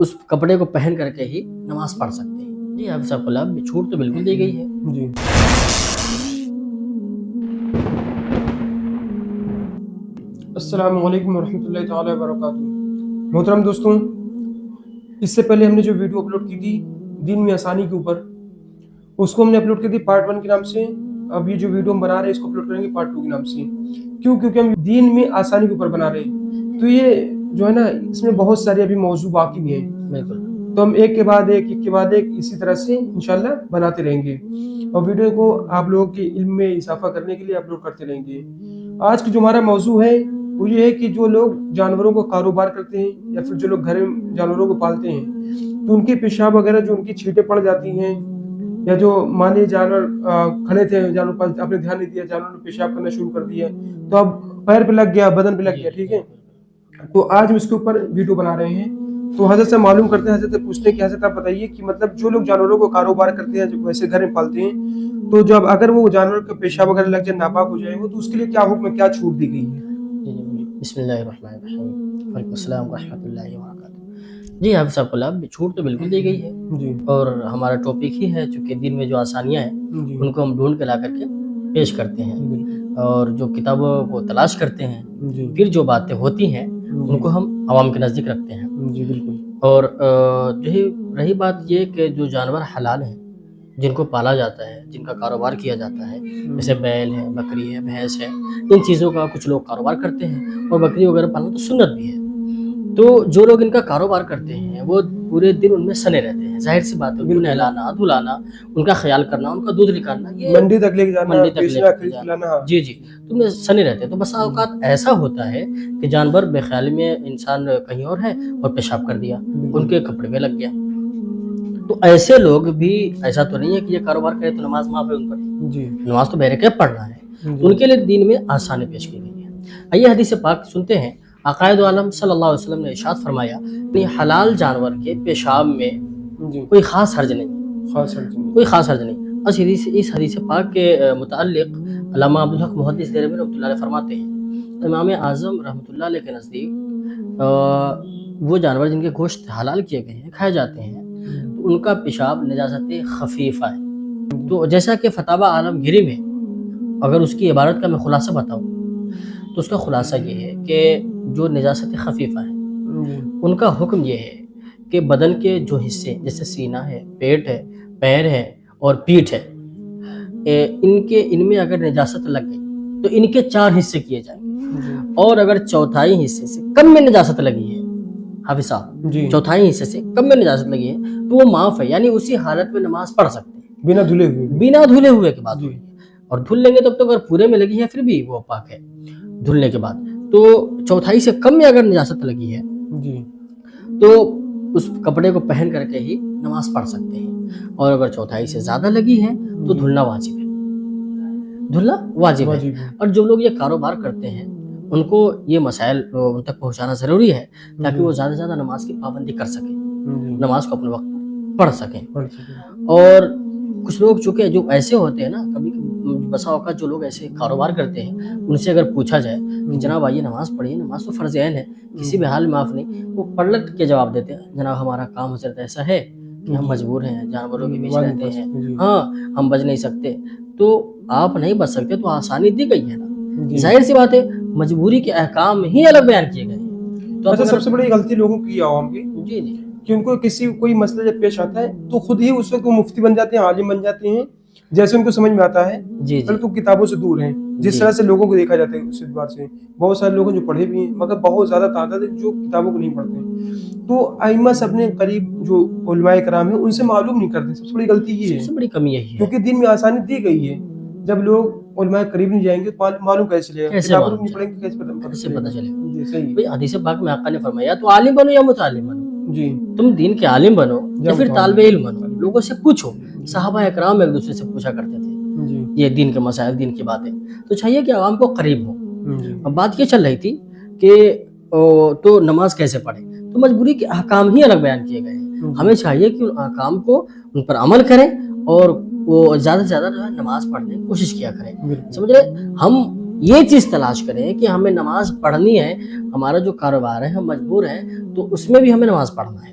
اس کپڑے کو پہن کر کے ہی نماز پڑھ سکتے ہیں۔ جی حافظ صاحب اللہ، چھوٹ تو بالکل دی گئی ہے۔ جی السلام علیکم ورحمۃ اللہ تعالی وبرکاتہ۔ محترم دوستوں، اس سے پہلے ہم نے جو ویڈیو اپلوڈ کی تھی دین میں آسانی کے اوپر، اس کو ہم نے اپلوڈ کی تھی پارٹ 1 کے نام سے۔ اب یہ جو ویڈیو ہم بنا رہے ہیں اس کو اپلوڈ کریں گے پارٹ 2 کے نام سے۔ کیونکہ ہم دین میں آسانی کے اوپر بنا رہے ہیں، تو یہ جو ہے نا اس میں بہت سارے ابھی موضوع باقی بھی ہیں، بالکل، تو ہم ایک کے بعد ایک اسی طرح سے انشاءاللہ بناتے رہیں گے، اور ویڈیو کو آپ لوگوں کے علم میں اضافہ کرنے کے لیے اپلوڈ کرتے رہیں گے۔ آج کا جو ہمارا موضوع ہے وہ یہ ہے کہ جو لوگ جانوروں کو کاروبار کرتے ہیں یا پھر جو لوگ گھر میں جانوروں کو پالتے ہیں، تو ان کے پیشاب وغیرہ جو ان کی چھینٹیں پڑ جاتی ہیں، یا جو مانے جانور کھڑے تھے، جانور پر آپ نے دھیان نہیں دیا، جانور نے پیشاب کرنا شروع کر دیا، تو اب پیر پہ لگ گیا، بدن پہ لگ گیا، ٹھیک ہے، تو آج ہم اس کے اوپر ویڈیو بنا رہے ہیں۔ تو حضرت سے معلوم کرتے ہیں، حضرت سے پوچھتے ہیں کہ حضرت آپ بتائیے کہ مطلب جو لوگ جانوروں کو کاروبار کرتے ہیں، جو ویسے گھر میں پالتے ہیں، تو جب اگر وہ جانور کا پیشاب وغیرہ لگ جائے، ناپاک ہو جائے وہ، تو اس کے لیے کیا حکم ہے، کیا چھوٹ دی گئی ہے؟ بسم اللہ الرحمن الرحیم، وعلیکم السلام ورحمۃ اللہ وبرکاتہ۔ جی حافظ صاحب اللہ، چھوٹ تو بالکل دی گئی ہے، جی اور ہمارا ٹاپک ہی ہے چونکہ دین میں جو آسانیاں ہیں ان کو ہم ڈھونڈ کے لا کر کے پیش کرتے ہیں، اور جو کتابوں کو تلاش کرتے ہیں، پھر جو باتیں ہوتی ہیں ان کو ہم عوام کے نزدیک رکھتے ہیں۔ جی بالکل۔ اور جو ہے رہی بات یہ کہ جو جانور حلال ہیں، جن کو پالا جاتا ہے، جن کا کاروبار کیا جاتا ہے، جیسے بیل ہے، بکری ہے، بھینس ہے، ان چیزوں کا کچھ لوگ کاروبار کرتے ہیں، اور بکری وغیرہ پالنا تو سنت بھی ہے۔ تو جو لوگ ان کا کاروبار کرتے ہیں وہ پورے دن ان میں سنے رہتے ہیں، ظاہر سی بات ہے، ان کو نہلانا، دھلانا، ان کا خیال کرنا، ان کا دودھ نکالنا، یہ منڈی تک لے کے جانا، منڈی تک بیچنا، خرید کے لانا۔ جی تو ان میں سنے رہتے ہیں۔ تو بسا اوقات ایسا ہوتا ہے کہ جانور بے خیالی میں انسان کہیں اور ہے اور پیشاب کر دیا، ان کے کپڑے میں لگ گیا۔ تو ایسے لوگ بھی، ایسا تو نہیں ہے کہ یہ کاروبار کرے تو نماز معاف ہے ان پر، جی نماز تو بہرکیف پڑھنا ہے، ان کے لیے دین میں آسانی پیش کی گئی ہے۔ آئیے حدیث پاک سنتے ہیں۔ عقائد عالم صلی اللہ علیہ وسلم نے ارشاد فرمایا کہ حلال جانور کے پیشاب میں کوئی خاص حرج نہیں، کوئی خاص حرج نہیں۔ اس حدیث پاک کے متعلق علامہ عبدالحق محدث دہلوی رحمۃ اللہ علیہ فرماتے ہیں، امام اعظم رحمۃ اللہ علیہ کے نزدیک وہ جانور جن کے گوشت حلال کیے گئے ہیں، کھائے جاتے ہیں، تو ان کا پیشاب نجاست خفیفہ ہے۔ تو جیسا کہ فتاوی عالمگیری میں اگر اس کی عبارت کا میں خلاصہ بتاؤں تو اس کا خلاصہ یہ ہے کہ جو نجاست خفیفہ ہے ان کا حکم یہ ہے کہ بدن کے جو حصے جیسے سینہ ہے، پیٹ ہے، پیر ہے اور پیٹھ ہے، ان میں اگر نجاست لگ گئی تو ان کے 4 حصے کیے جائیں گے، اور اگر چوتھائی حصے سے کم میں نجاست لگی ہے، حافظ صاحب چوتھائی حصے سے کم میں نجاست لگی ہے تو وہ معاف ہے، یعنی اسی حالت میں نماز پڑھ سکتے ہیں بنا دھلے ہوئے کے بعد، اور دھل لیں گے تب تو اگر پورے میں لگی ہے پھر بھی وہ پاک ہے دھلنے کے بعد۔ تو چوتھائی سے کم میں اگر نجاست لگی ہے تو اس کپڑے کو پہن کر کے ہی نماز پڑھ سکتے ہیں، اور اگر چوتھائی سے زیادہ لگی ہے تو دھلنا واجب ہے۔ اور جو لوگ یہ کاروبار کرتے ہیں ان کو یہ مسائل ان تک پہنچانا ضروری ہے تاکہ وہ زیادہ سے زیادہ نماز کی پابندی کر سکیں، نماز کو اپنے وقت پڑھ سکیں۔ اور کچھ لوگ چونکہ جو ایسے ہوتے ہیں نا، کبھی بسا اوقات جو لوگ ایسے کاروبار کرتے ہیں ان سے اگر پوچھا جائے کہ جناب آئیے نماز پڑھیے، نماز تو فرض عین ہے، کسی بھی حال میں معاف نہیں، وہ پلٹ کے جواب دیتے ہیں، جناب ہمارا کام حضرت ایسا ہے کہ ہم مجبور ہیں، جانوروں کے بیچ رہتے ہیں، ہاں ہم بچ نہیں سکتے۔ تو آپ نہیں بچ سکتے تو آسانی دی گئی ہے نا، ظاہر سی بات ہے، مجبوری کے احکام ہی الگ بیان کیے گئے ہیں۔ تو سب سے بڑی غلطی لوگوں کی عوام کی کہ ان کو کوئی مسئلہ جب پیش آتا ہے تو خود ہی اس وقت مفتی بن جاتے ہیں، عالم بن جاتے ہیں، جیسے ان کو سمجھ میں آتا ہے، تو کتابوں سے دور ہیں۔ جس طرح سے لوگوں کو دیکھا جاتا ہے اس اعتبار سے، بہت سارے لوگ جو پڑھے بھی ہیں مگر بہت زیادہ تعداد ہے جو کتابوں کو نہیں پڑھتے، تو ائمہ سے اپنے قریب جو علماء کرام ہیں ان سے معلوم نہیں کرتے۔ سب سے بڑی غلطی یہ ہے، سب سے بڑی کمی یہی ہے، کیونکہ دین میں آسانی دی گئی ہے۔ جب لوگ علماء قریب نہیں جائیں گے تو معلوم کیسے چلے گا، کتابوں نہیں پڑھیں گے کیسے پتہ چلے گا؟ جی صحیح۔ حدیث پاک میں آقا نے فرمایا تو عالم بنو یا متعلم بنو، جی تم دین کے عالم بنو یا پھر طالب علم بنو، لوگوں سے پوچھو۔ صحابہ اکرام ایک دوسرے سے پوچھا کرتے تھے یہ دین کے مسائل، دین کی باتیں، تو چاہیے کہ عوام کو قریب ہو۔ اب بات یہ چل رہی تھی کہ تو نماز کیسے پڑھے، تو مجبوری کے احکام ہی الگ بیان کیے گئے ہیں، ہمیں چاہیے کہ ان احکام کو ان پر عمل کریں اور وہ زیادہ سے زیادہ جو ہے نماز پڑھنے کی کوشش کیا کریں۔ سمجھ رہے، ہم یہ چیز تلاش کریں کہ ہمیں نماز پڑھنی ہے، ہمارا جو کاروبار ہے ہم مجبور ہیں تو اس میں بھی ہمیں نماز پڑھنا ہے،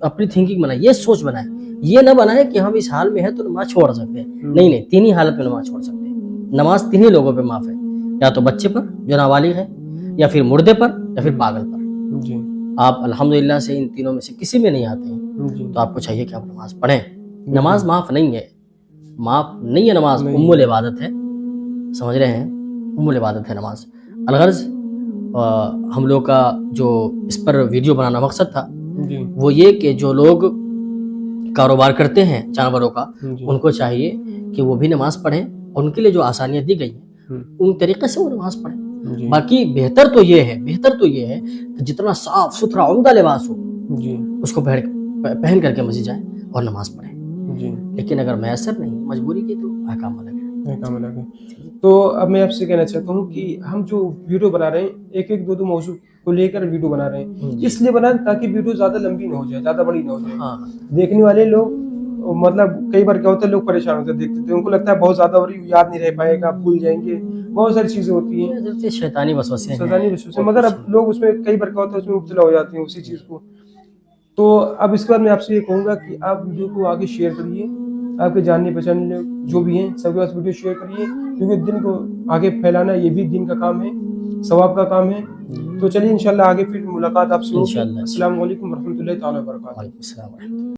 اپنی تھنکنگ بنائے, یہ سوچ بنائے, یہ نہ بنائے کہ ہم اس حال میں ہیں تو نماز چھوڑ سکتے ہیں. نہیں نہیں, تین ہی حالت میں نماز چھوڑ سکتے ہیں. نماز تین ہی لوگوں پہ معاف ہے, یا تو بچے پر جو نابالغ ہے, یا پھر مردے پر, یا پھر پاگل پر. جی آپ الحمدللہ سے ان تینوں میں سے کسی میں نہیں آتے ہیں جی تو آپ کو چاہیے کہ آپ نماز پڑھیں. نماز معاف نہیں ہے, معاف نہیں ہے نماز, ام العبادت ہے, سمجھ رہے ہیں, ام العبادت ہے نماز. الغرض ہم لوگ کا جو اس پر ویڈیو بنانا مقصد تھا جی وہ یہ کہ جو لوگ کاروبار کرتے ہیں جانوروں کا, جی ان کو چاہیے کہ وہ بھی نماز پڑھیں, اور ان کے لیے جو آسانیاں دی گئی ہیں ان طریقے سے وہ نماز پڑھیں. جی باقی بہتر تو یہ ہے کہ جتنا صاف ستھرا عمدہ لباس ہو جی اس کو پہن کر کے مسجد جائیں اور نماز پڑھیں. جی لیکن اگر میسر نہیں, مجبوری کی, تو احکام الگ ہے. احکام الگ ہے. تو اب میں آپ سے کہنا چاہتا ہوں کہ ہم جو ویڈیو بنا رہے ہیں ایک ایک دو موضوع کو لے کر ویڈیو بنا رہے ہیں, اس لیے بنا تاکہ ویڈیو زیادہ لمبی نہ ہو جائے, زیادہ بڑی نہ ہو جائے. ہاں دیکھنے والے لوگ مطلب کئی بار کیا ہوتا ہے, لوگ پریشان ہوتے ہیں دیکھتے تھے, ان کو لگتا ہے بہت زیادہ ہو رہی, یاد نہیں رہ پائے گا, بھول جائیں گے, بہت ساری چیزیں ہوتی ہیں, حضرت شیطانی وسوسے ہیں, سزانی وسوسے, مگر اب لوگ اس میں کئی بار کیا ہوتا ہے اس میں مبتلا ہو جاتے ہیں اسی چیز کو. تو اب اس کے بعد میں آپ سے یہ کہوں گا کہ آپ ویڈیو کو آگے شیئر کریے, آپ کے جاننے پہچاننے لوگ جو بھی ہیں سب کے پاس ویڈیو شیئر کریے, کیونکہ دین کو آگے پھیلانا یہ بھی دین کا کام ہے, ثواب کا کام ہے. تو چلیے انشاءاللہ آگے پھر ملاقات آپ سے ہوگی. انشاءاللہ. السلام علیکم ورحمۃ اللہ تعالیٰ وبرکاتہ. وعلیکم السلام ورحمۃ اللہ.